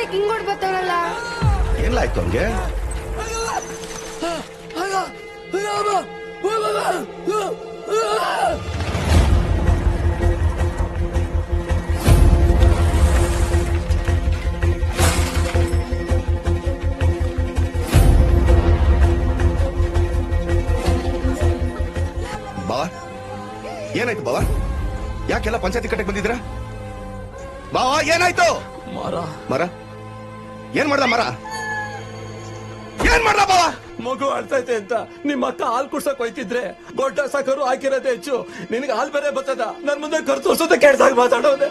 ನೋಡಕ್ ಹಿಂಗ್ ಹೊಡ್ಬತ್ತವ್ರಲ್ಲ. ಏನ್ಲಾಯ್ತು ಹಂಗೆ? ಬಾವ ಏನಾಯ್ತು ಬಾವ? ಯಾಕೆಲ್ಲ ಪಂಚಾಯತಿ ಕಟ್ಟಕ್ ಬಂದಿದ್ರ? ಬಾವ ಏನಾಯ್ತು? ಮರ ಏನ್ ಮಾಡ್ದ? ಮರ ಏನ್ ಮಾಡ್ದ ಬಾವ? ಮಗು ಅಳ್ತೈತೆ ಅಂತ ನಿಮ್ಮ ಅಕ್ಕ ಹಾಲ್ ಕುಡ್ಸಕ್ ಹೋಯ್ತಿದ್ರೆ ಗೊಡ್ಡ ಸಾಕರು ಹಾಕಿರೋದೇ ಹೆಚ್ಚು. ನಿನಗೆ ಹಾಲ್ ಬೇರೆ ಬರ್ತದ, ನನ್ ಮುಂದೆ ಖರ್ಚು ತೋರ್ಸೋದೇ ಕೆಡ್ದಾಗ ಮಾತಾಡೋದೆ.